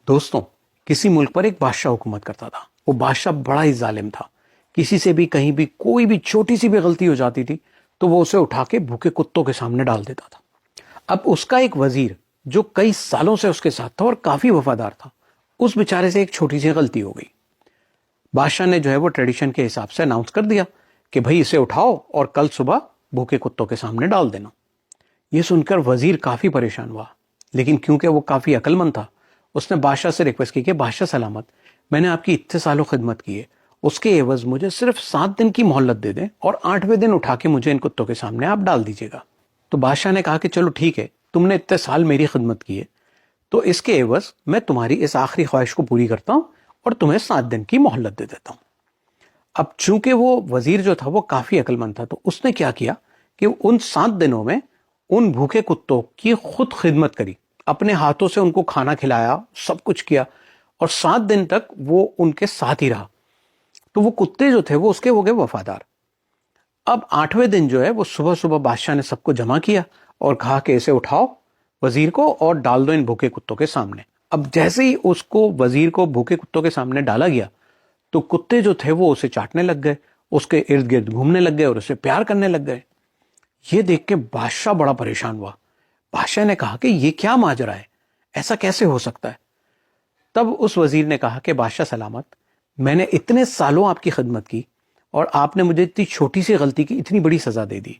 دوستوں، کسی ملک پر ایک بادشاہ حکومت کرتا تھا. وہ بادشاہ بڑا ہی ظالم تھا. کسی سے بھی کہیں بھی کوئی بھی چھوٹی سی بھی غلطی ہو جاتی تھی تو وہ اسے اٹھا کے بھوکے کتوں کے سامنے ڈال دیتا تھا. اب اس کا ایک وزیر جو کئی سالوں سے اس کے ساتھ تھا اور کافی وفادار تھا، اس بیچارے سے ایک چھوٹی سی غلطی ہو گئی. بادشاہ نے جو ہے وہ ٹریڈیشن کے حساب سے اناؤنس کر دیا کہ بھائی اسے اٹھاؤ اور کل صبح بھوکے کتوں کے سامنے ڈال دینا. یہ سن کر وزیر کافی پریشان ہوا، لیکن کیونکہ وہ کافی عقل مند تھا اس نے بادشاہ سے ریکویسٹ کی کہ بادشاہ سلامت، میں نے آپ کی اتنے سالوں خدمت کی ہے، اس کے عوض مجھے صرف 7 دن کی مہلت دے دیں اور 8ویں دن اٹھا کے مجھے ان کتوں کے سامنے آپ ڈال دیجیے گا. تو بادشاہ نے کہا کہ چلو ٹھیک ہے، تم نے اتنے سال میری خدمت کی ہے تو اس کے عوض میں تمہاری اس آخری خواہش کو پوری کرتا ہوں اور تمہیں 7 دن کی مہلت دے دیتا ہوں. اب چونکہ وہ وزیر جو تھا وہ کافی عقل مند تھا تو اس نے کیا کیا کہ ان 7 دنوں میں ان بھوکے کتوں کی خود خدمت کری، اپنے ہاتھوں سے ان کو کھانا کھلایا، سب کچھ کیا اور 7 دن تک وہ ان کے ساتھ ہی رہا. تو وہ کتے جو تھے وہ اس کے ہو گئے وفادار. اب 8ویں دن جو ہے وہ صبح صبح بادشاہ نے سب کو جمع کیا اور کہا کہ اسے اٹھاؤ وزیر کو اور ڈال دو ان بھوکے کتوں کے سامنے. اب جیسے ہی اس کو وزیر کو بھوکے کتوں کے سامنے ڈالا گیا تو کتے جو تھے وہ اسے چاٹنے لگ گئے، اس کے ارد گرد گھومنے لگ گئے اور اسے پیار کرنے لگ گئے. یہ دیکھ کے بادشاہ بڑا پریشان ہوا. بادشاہ نے کہا کہ یہ کیا ماجرا ہے، ایسا کیسے ہو سکتا ہے؟ تب اس وزیر نے کہا کہ بادشاہ سلامت، میں نے اتنے سالوں آپ کی خدمت کی اور آپ نے مجھے اتنی چھوٹی سی غلطی کی اتنی بڑی سزا دے دی،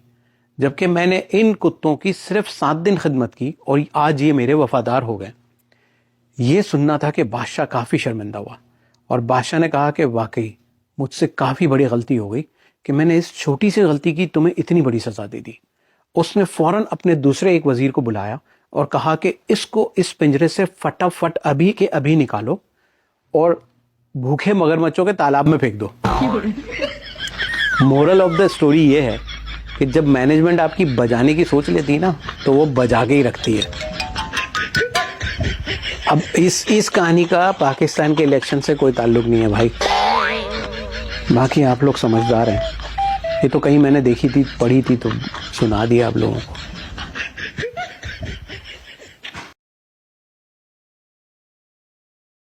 جبکہ میں نے ان کتوں کی صرف 7 دن خدمت کی اور آج یہ میرے وفادار ہو گئے. یہ سننا تھا کہ بادشاہ کافی شرمندہ ہوا اور بادشاہ نے کہا کہ واقعی مجھ سے کافی بڑی غلطی ہو گئی کہ میں نے اس چھوٹی سی غلطی کی تمہیں اتنی بڑی سزا دے دی. اس نے فوراً اپنے دوسرے ایک وزیر کو بلایا اور کہا کہ اس کو اس پنجرے سے فٹافٹ ابھی کے ابھی نکالو اور بھوکے مگرمچھوں کے تالاب میں پھینک دو. مورل آف دا سٹوری یہ ہے کہ جب مینجمنٹ آپ کی بجانے کی سوچ لیتی نا تو وہ بجا کے ہی رکھتی ہے. اب اس کہانی کا پاکستان کے الیکشن سے کوئی تعلق نہیں ہے بھائی، باقی آپ لوگ سمجھدار ہیں. یہ تو کہیں میں نے دیکھی تھی، پڑھی تھی تو سنا دیا آپ لوگوں کو.